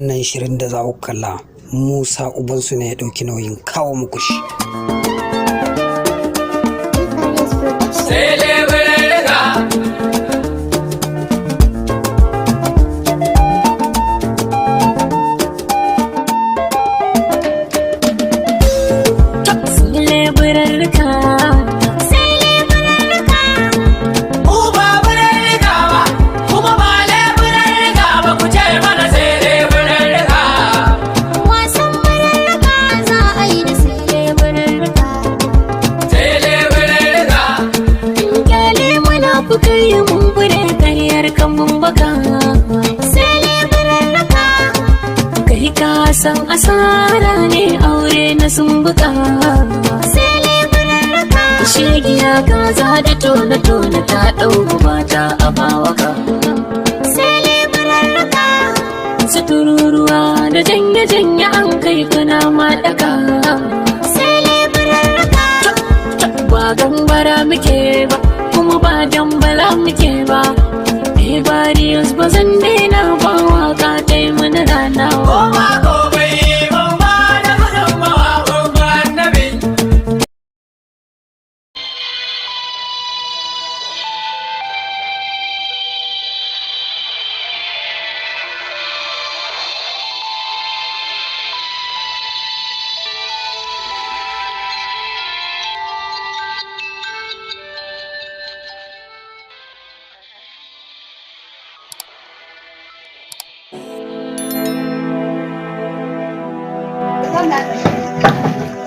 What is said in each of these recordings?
Nan shirin da za ku kalla Musa ubansu ne ya ɗauki nauyin kawo muku shi. San asara ne aure na sumbuka shegiya gaza da tona ta ɗauku mata a bawaka su tururuwa da janye an kai kuna maɗaka ba gambara muke ba kuma ba dambala muke ba barriers ba zan daina ba waka ta yi mana rana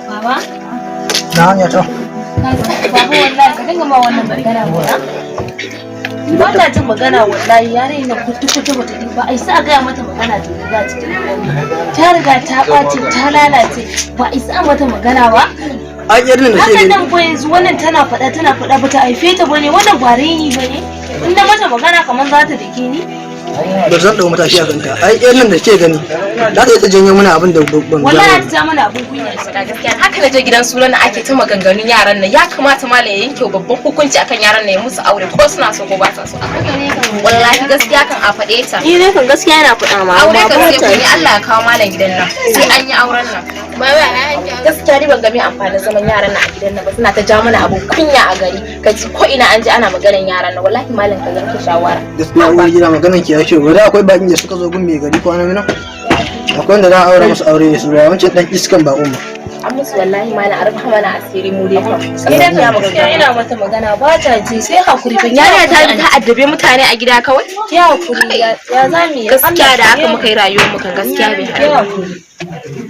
Baba? Na hanya to. Baba wallahi ka dinga ma wannan magana gona. Ba ta jin magana wallahi yare na kutu bata ji ba ai sa ga mata magana ta riga cikin ta riga ta ɓaci ta lalace ba ai sa mata magana ba. Ai irin da ke haka nan ko yanzu wannan tana faɗa bata haife ta bane wannan ba raini bane. In na mata magana kamar za ta dake ni. da zan dau matashi a kanta ai yan nan da ke gani za ta ta janyo mana abin da ban wallahi ta mana abin kunya da gaskiya haka na je gidan sunan na ake ta maganganun yaran nan ya kamata malam ya yanke babban hukunci akan yaran nan ya musu aure ko suna so ko ba sa so wallahi gaskiya kan a faɗe ta ni ne kan gaskiya yana faɗa ma aure kan sai ku Allah ya kawo malam gidan nan sai an yi auren nan gaskiya ni ban ga me amfanin zaman yaran nan a gidan nan ba suna ta ja mana abin kunya a gari kaji ko ina an ji ana maganar yaran nan wallahi malam ka yanke shawara gaskiya wani gida maganar ki ya ce wanda akwai bakin da suka zo gun mai gari ko nan akwai wanda za a aure musu aure ne su da wancan dan iskan ba umma an musu wallahi ma na arfa mana asiri mu dai fa idan ya magana ina mata magana ba ta ji sai hakuri fa yariya ta addabe mutane a gida kawai ya hakuri ya zami gaskiya da haka muka yi rayuwar mu kan gaskiya bai hakuri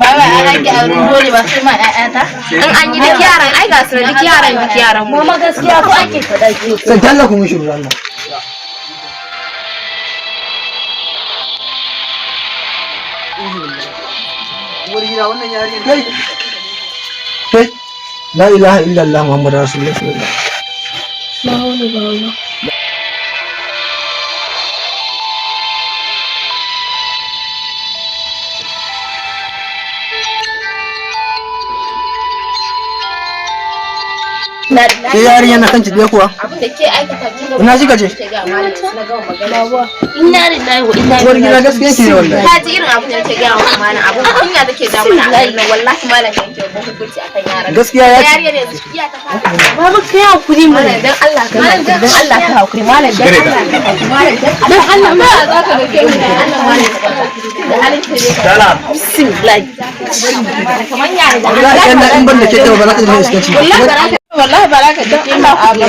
baba ana ki aure dole ba sai ma ƴaƴata in an yi duk yaran ai ga su duk yaran mu ma gaskiya ko ake fada ki sai talla ku mishi ruwan nan wannan yarinya kai la ilaha illallah muhammadur rasulullah sallallahu alaihi wasallam ke yarinya na kanki dai kuwa abin da ke aikata kin ga ina ji gaje inna lillahi wa inna ilaihi raji'un gaskiya ke wallahi ka ji irin abin da take ga wa malam abun kunya take da mana wallahi malam yanke ko hukunci akan yaran gaskiya ya yarinya ne iya ta fara babu kai hakuri mana dan Allah ka dan Allah ka hakuri malam dan Allah ma za ka ga kai Allah malam da halin ta ne salam bismillah kaman yare da Allah in ban da ke ba za ka ji iskanci wallahi baraka da ke ma Allah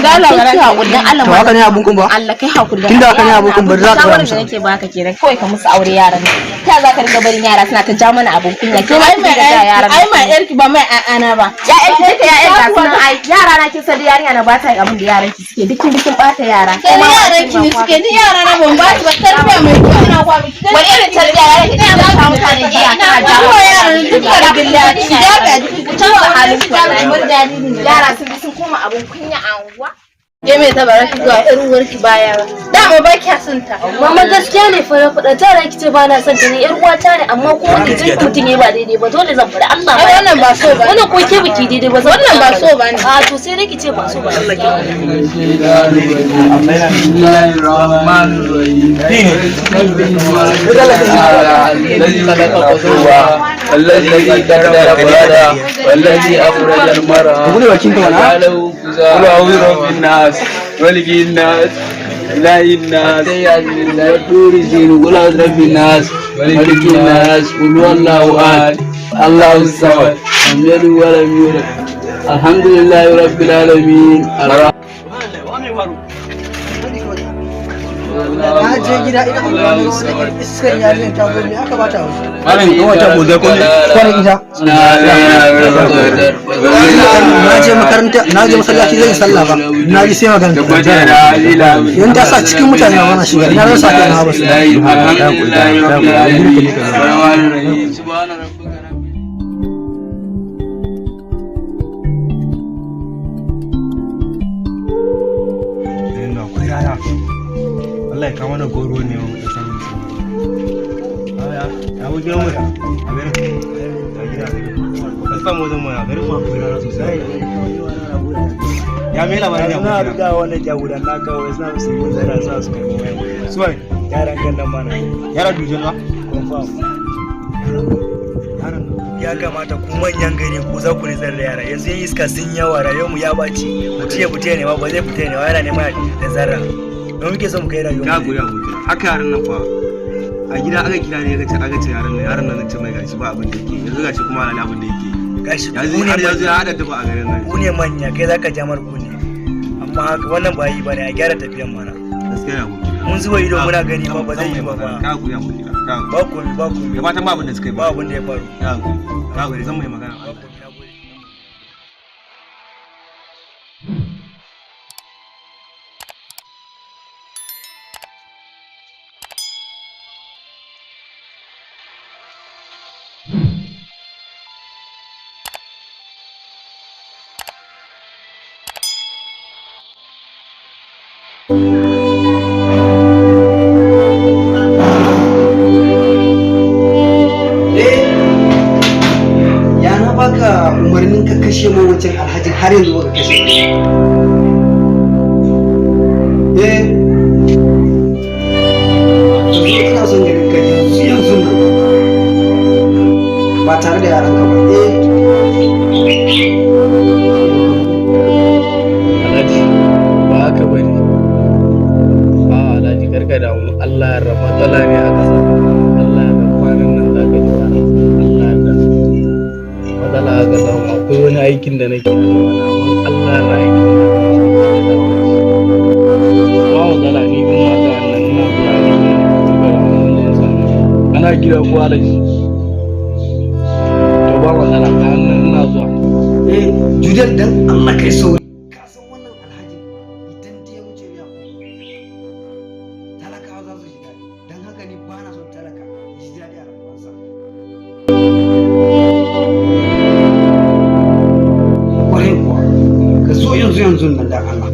dala baraka hakuri dan Allah haka ne abun kun ba Allah kai hakuri tunda haka ne abun kun ba za ka ba musu nake baka kenan kawai ka musu aure yaran ta za ka riga barin yara suna ta ja mana abun kunya ke ba da yaran ai ma yarki ba mai ana ba ya yarki take ya yarki sunan ai yara na kin san yarinya na ba ta yin abun da yaran ki suke dukkin bata yara kuma yaran ki ne suke ni yara na ban ba ba tarbiya mai kyau ina kwa miki wani irin tarbiya yaran ki ina ba mutane iya kana jawo yaran duk da billahi ya ga duk halin ku yara sun koma abun kunya a unguwa Ke me ta baraki zuwa ƴar uwarki baya ba. Dama ba kya son ta. Mama gaskiya ne fa na faɗa ta da kice ba na son ta ne ƴar uwata ne amma kuma ne jin mutum ya ba daidai ba dole zan faɗa Allah ba. Wannan ba so ba. Wannan ko ke biki daidai ba Wannan ba so ba ne. A to sai dai kice ba so ba. الذي قدر فهدى والذي أخرج المرعى قالوا قل أعوذ برب الناس ملك الناس إله الناس طور سين قل أعوذ برب الناس ملك الناس قل هو الله أحد الله الصمد لم يلد ولم يولد الحمد لله رب العالمين na je gida ina amfani da wani iskar yarinyar ta gobe aka bata wasu malam ga wata gobe ko kwanan ita na je makaranta na je masallaci zai sallah ba na ji sai magana yan ta sa cikin mutane ba na shiga ina zan sa kai na basu Allah ya kama da goro ne wa mutu samun su. Ya wuce mu da a garin a gida ka samu wajen mu a garin ma ku rana sosai. Ya mai labarin ya na riga wannan jagoran na kawai suna su yi zara sa su kai mai suwai yaran kan nan mana yara dujin ba confirm ya kamata ku manyan gari ku za ku nitsar da yara yanzu yin iska sun yawa rayuwar mu ya baci mutum ya fita ne ma ba zai fita ne ma yana neman da zarra don muke son mu kai rayuwar ya guri abokin haka yaran nan fa a gida aka kira ne aka ce yaran nan ce mai gashi ba abin da yake yanzu gashi kuma ana abin da yake gashi yanzu har yanzu ya hada duba a garin nan ku ne manya kai zaka jamar ku ne amma haka wannan ba yi bane a gyara tafiyan mana gaskiya abokin mun zuba ido muna gani ba zai yi ba ka guri abokin ba ku ba ku ya fatan ba abin da suka yi ba abin da ya faru ka guri zan mai magana ya na baka umarnin ka kashe mu wancan alhajin har yanzu baka kashe ina son ganin ka yanzu nan ba tare da yaran ka ba Alhaji ba haka bane a Alhaji karka da mu Allah ya rama matsala ne a ƙasa Allah ya rama kwanan nan za ka ji wani Allah ya rama matsala a ƙasa akwai wani aikin da nake da wani amma Allah na aikin da ba matsala ni bin mata nan na zuwa ana gida ko Alhaji to ba matsala ka nan ina zuwa judar dan Allah kai sauri ka san wannan alhaji idan ta wuce ya talakawa za su shiga dan haka ni ba na son talaka ya ji daɗi a rayuwarsa kwarai kuwa ka so yanzu nan dan Allah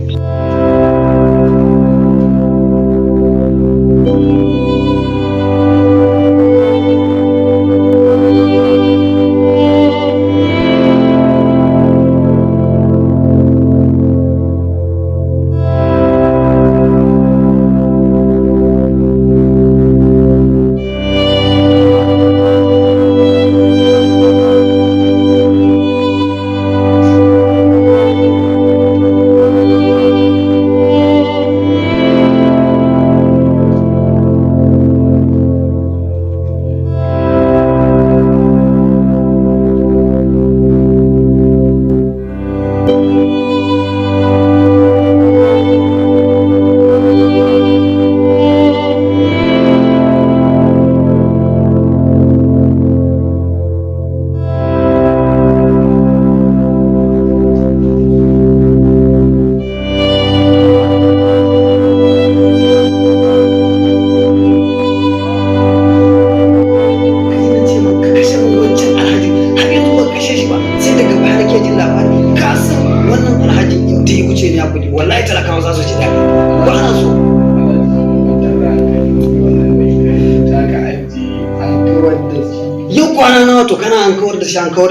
kawar da shi. Yau kwana nawa to kana an kawar da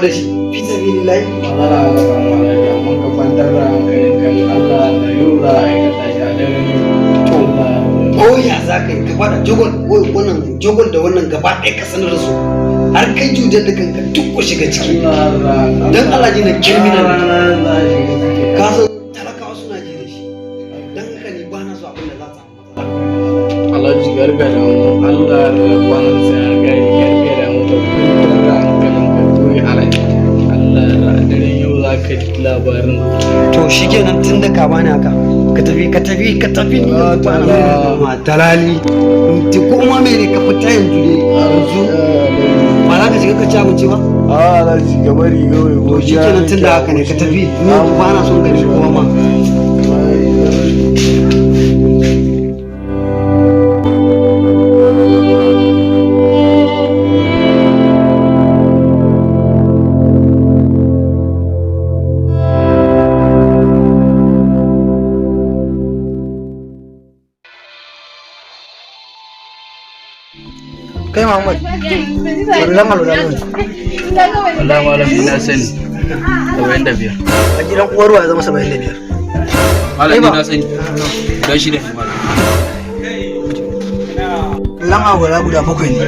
shi fi sabilillahi. Allah ya samu lafiya mun ka kwantar da hankalin kan Allah da yau za a aikata shi a daren to ko ya za ka yi ka fada jogol da wannan gaba ɗaya ka sanar da su har kai cutar da kanka duk ku shiga ciki don Allah ji na criminal ka san talakawa suna ji da shi don haka ni ba na so abin da za ta Allah ji gargada mu Allah da kwanan sai ya gari gargada mu da kuma hankalin ka toyi alaji Allah da daren yau za ka ji labarin to shi kenan tun da ka bani haka ka tafi ni ma dalali ti kuma me ne ka fita yanzu ba za ka shiga ka ci abinci ba a ala shi gaba riga wai to shi kenan tun da haka ne ka tafi ni ba na son gari kuma ma kai Muhammad wannan malura ne Allah malam ina sani 75 a gidan uwar ya zama 75 malam ina sani guda shida ne malam lan agwara guda 7 ne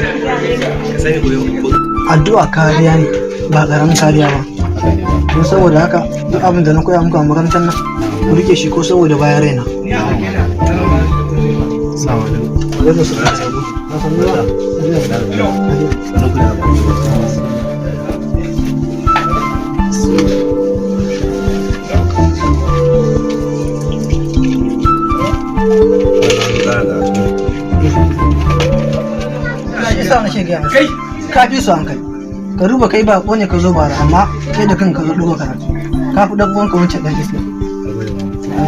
ka sani ko addu'a kariya ne ba karamin kariya ba don saboda haka duk abin da na koya muku a makarantar nan ku rike shi ko saboda bayan raina ka fi su hankali ka duba kai ba ne ka zo bara amma kai da kanka zo duba karatu ka fi dan uwanka wancan dan iska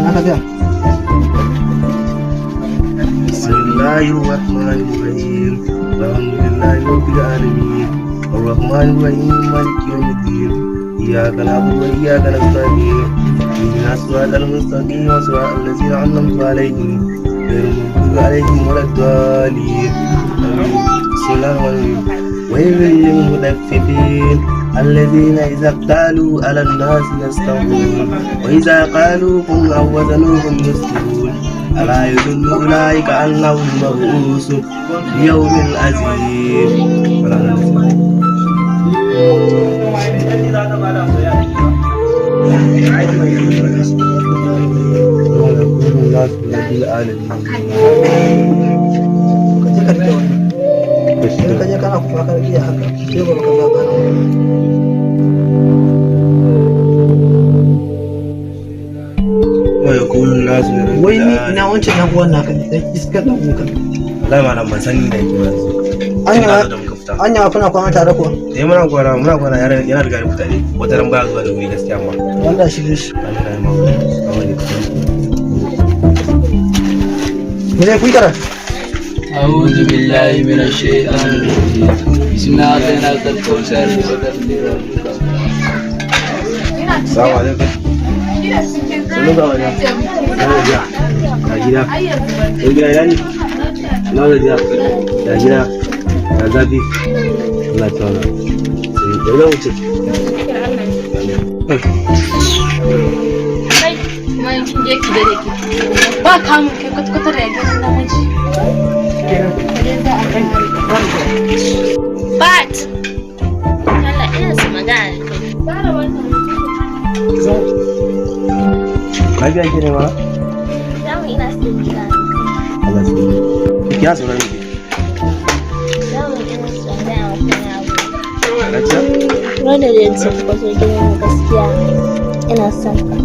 na ka biya Bismillahir Rahmanir Rahim Alhamdulillahi Rabbil Alamin Ar-Rahmanir Rahim Maliki Yawmiddin Iyyaka na'budu wa iyyaka nasta'in Ihdinas siratal mustaqim siratal ladzina an'amta 'alaihim ghayril maghdubi 'alaihim waladdallin Bismillahir Rahmanir Rahim ويل للمطففين الذين إذا اقتالوا على الناس يستوفون وإذا قالوهم أو وزنوهم يسكتون ألا يظن أولئك أنهم مبعوثون ليوم عظيم idan ka je kana kuma ka iya haka sai ba ka ba bana wai ni ina wancan yan uwan naka dan iskar dan uwanka wallahi malam ban san ni da yake ba anya kuna kwana tare ko muna kwana yana da gari mutane wata ran baya zuwa da wuri gaskiya amma wanda shi ne me zai kun karatu أعوذ بالله من الشيطان الرجيم بسم الله أعطيناك الكوثر فصل لربك السلام عليكم Sanu ga wajen. Ya gida. Ya gida ya ne? Na gajiya. Ya gida. Ya zafi. Allah ta wani. Ya zan wuce. Kai, mai kin je ki dare ki. Ba kamun kai kwata-kwata da yake namiji. Bat! Allah ina su magana da kai. Lafiya ke ne ma? Damu ina su gida. Allah su yi. Ya sauran ne. Damu ina su gida a wata yawo. Lafiya? Wanda da yanzu ka zo gidan gaskiya ina son ka.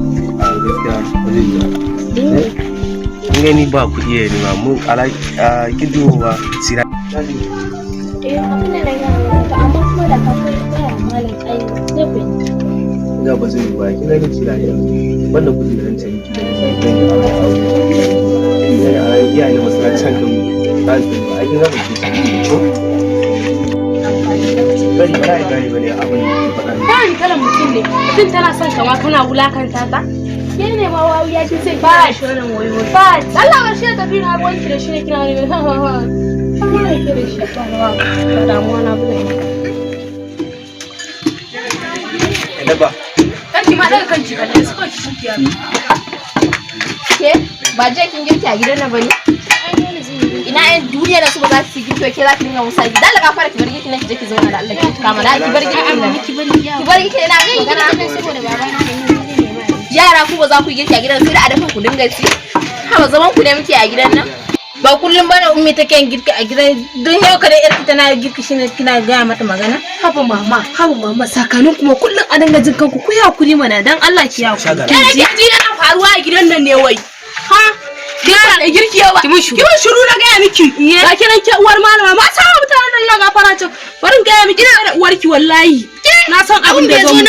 A gaskiya ba zai yi. Kun gani ba kuɗi ya nema mun gido ba sira. Abin da na gaya maka amma kuma da ka kai tsaya malam ai zai fi. Ga ba zai yi ba kina ga sira ya. Banda kuɗi da rance miki da sai kan yi aure aure. Ya iyaye na masallacin kan ba su ba ai kina ba ki ko. Bari ba ai gani bane abin da ke faɗa. Kan kalan mutum ne. Mutum tana son kama kana wulakanta ta. Ke ne ma wawu ya ce sai ba shi wannan wayo. Ba Allah ba shi da tafi na ruwanki da shi ne kina wani Kanki ma daga kanki kalle su kanki kukiya. Ke ba je kin girki a gidan nan bane? Ina yan duniya da su ba za su girki ke za ki dinga musa gida. Allah ka fara ki bar girki nan ki je ki zauna da Allah ki kama da ki bar girki nan. Ki bar girki na ki magana saboda baba yara ku ba za ku girki a gidan sai da a dafa ku dinga ci. Ha ba zaman ku ne muke a gidan nan. Ba kullum bane ummi take yin girki a gidan don yau kada yarki tana girki shine kina ga mata magana. Haba mama sakanin kuma kullum a dinga jin kanku ku yakuri mana dan Allah ki yakuri. Ki ji yana faruwa a gidan nan ne wai. Ha? Yara da girki yawa. Ki mun shiru na gaya miki. Ga kiran ke uwar malama ma sa mutanen nan ga fara ce. Barin gaya miki ina da uwarki wallahi. Na san abin da zo mu.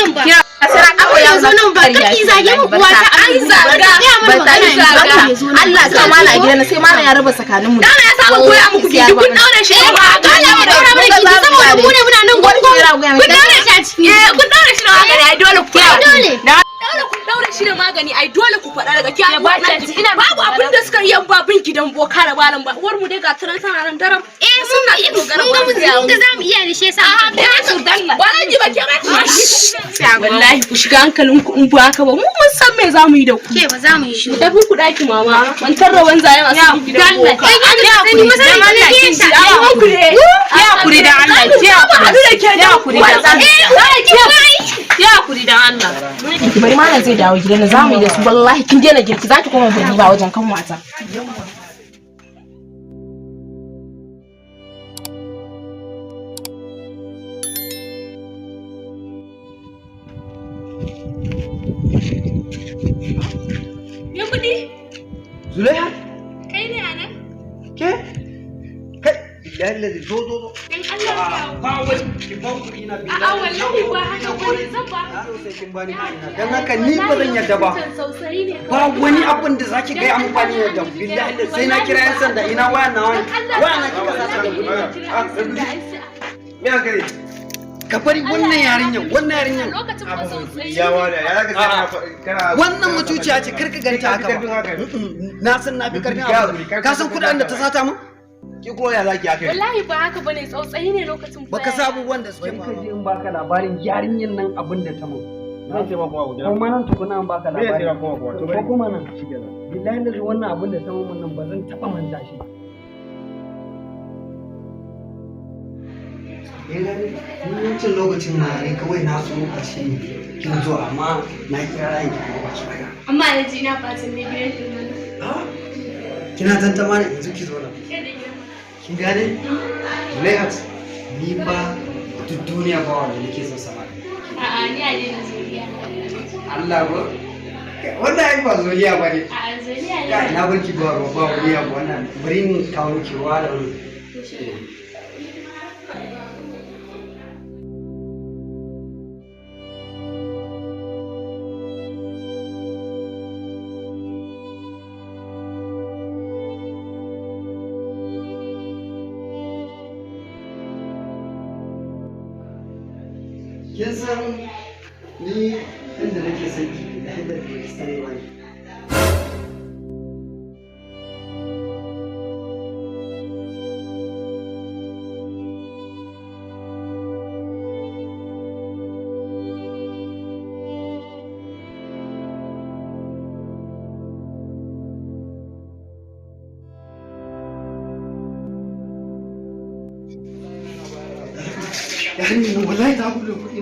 Asara ko ya zo nan ba kake zage mu kuwa ta an zaga. Ba ta yi zaga. Allah ka mala gidan sai mala ya raba tsakanin mu. Dana ya saba koya muku ki kun daure shi ba. Ga ya mu daura mana ki saboda mu ne muna nan gurgu. Kun daure shi a ciki. Kun daure shi da magani ai dole ku dole. Dole ku daure shi da magani ai dole ku faɗa daga kiya. Babu abin da suka yi babin gidan boka da balan ba. Uwar mu dai ga turan tana nan daram. Mun na ido garan ba. Mun ga zamu iya ne shi yasa. A su dalla. Ba ji ba ke ba. Wallahi ku shiga hankalin ku in ba haka ba mu mun san me zamu yi da ku. Ke ba zamu yi shi. Tafi ku daki mama. Mun tarra wanzayen a cikin gidan boka. Ya kuri da Allah kin ji. Ai ku ne. Ya kuri da Allah. Ya kuri da Allah. Ya kuri da Allah. Bari mana zai dawo gidan zamu yi da su wallahi kin daina girki zaki koma bari ba wajen kan wata. Me kudi? Zulaiha? Kai ne anan? Ke? Kai, yallazi zo. Dan Allah ya. Ba wani ki ba kudi na billahi. A'a wallahi ba haka bane zan ba. Sai kin bani dan haka ni ba zan yarda ba. Ba wani abin da zaki ga amfani da billahi sai na kira yan sanda ina waya na wani. Waya na kika sa ta gudu. Me aka yi? Ka bari wannan yarinyan ya wada ya ga kana wannan mutuciya ce karka ganta haka ba. Na san na fi karfin abu. Ka san kudin da ta sata mu? ki ko ya zaki aka yi wallahi ba haka bane tsautsayi ne lokacin baka sa abubuwan da suke faruwa in baka labarin yarinyan nan abin da ta mu zai ce ba kuma guda kuma nan tukuna an baka me labarin ya ce ba kuma to ko kuma nan billahi da wannan abin da ta mu nan ba zan taba manta shi wancan lokacin na ne kawai na so kashe kin zo amma na kira ran ki ba ki baya amma da ji na fatan ne gidan kin kina tantama ne yanzu ki zo nan kin gane Zulaihat ni ba duk duniya ba wanda nake son sama a'a ni a dai zuriya Allah ba wannan ai ba zuriya ba ne a zuriya ne kai na barki ba wani abu wannan bari in kawo ki ruwa da wani kin san ni inda nake son ki da inda nake son wani yani wallahi ta gudu kuɗi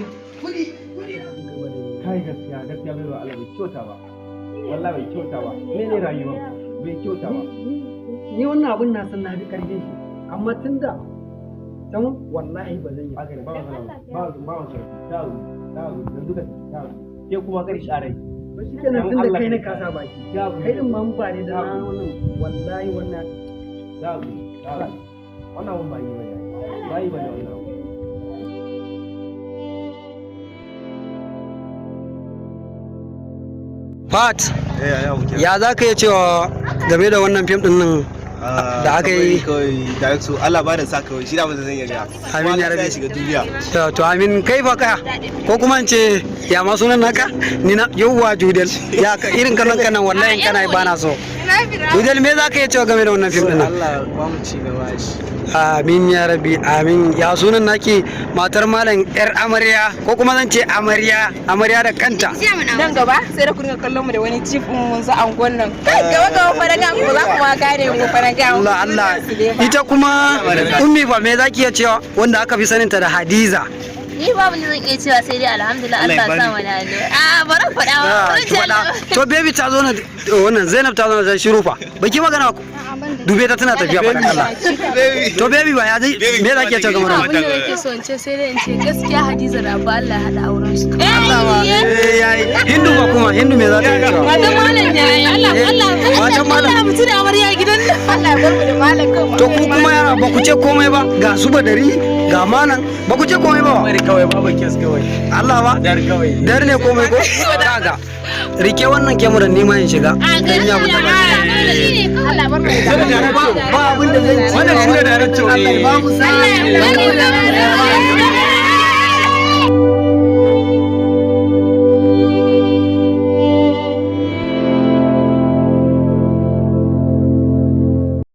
kai gaskiya bai wa Allah bai kyauta ba wallahi bai kyauta ba ne rayuwa bai kyauta ba ni wannan abun na san na fi karfin shi amma tunda dan wallahi ba zan yi haka ne ba wasu ta da duka ta ke kuma kar sharai ba shi kenan tunda kai ne ka sa baki kai din ma mun ba ne da na wannan wallahi wannan wannan mun ba yi ba yi ba wannan Fat, ya za ka iya cewa game da wannan fim din nan da aka yi da su Allah ba da sa kawai shi da ba zan yarda amin ya rabe shiga duniya to amin kai fa kaya ko kuma in ce ya ma sunan naka ni na yawwa Judel ya ka irin kanan kanan wallahi kana ba na so Judel me za ka iya cewa game da wannan fim din nan Allah ba mu ci gaba shi Amin ya rabi, amin. Ya sunan naki matar malam yar amarya ko kuma zan ce amarya da kanta. Nan gaba sai da ku dinga kallon mu da wani chief mun za angon nan. Gaba faraga ko za ku ma gane mu faraga. Allah. Ita kuma ummi fa me zaki iya cewa wanda aka fi saninta da Hadiza. Ni babu ne zan iya cewa sai dai alhamdulillah Allah ya sa mana allo. Bari faɗa. To baby ta zo na wannan Zainab ta zo na shiru fa. Baki magana ku. Dube ta tana tafiya faɗan Allah. To baby ba ya zai me zaki iya cewa kamar abin da nake so in ce sai dai in ce gaskiya Hadiza da ba Allah ya hada auren su. Allah ba. Yayi. Hindu ba kuma Hindu me za ta yi cewa? Matan malam ne Allah. Matan malam. Allah mutu da amarya gidan nan. Allah ya bar mu da malam kawai. To ku kuma yara ba ku ce komai ba ga su badari ga malam ba ku ce komai ba. kawai babu kes kawai. Allah ba. Dar kawai. Dar ne komai ko? Kaga. Rike wannan kyamarar nima in shiga. Dan ya fita ba. Allah bar mu. Ba abin da zai ci. Wannan shi ne director ne. Allah ya ba mu sa'a.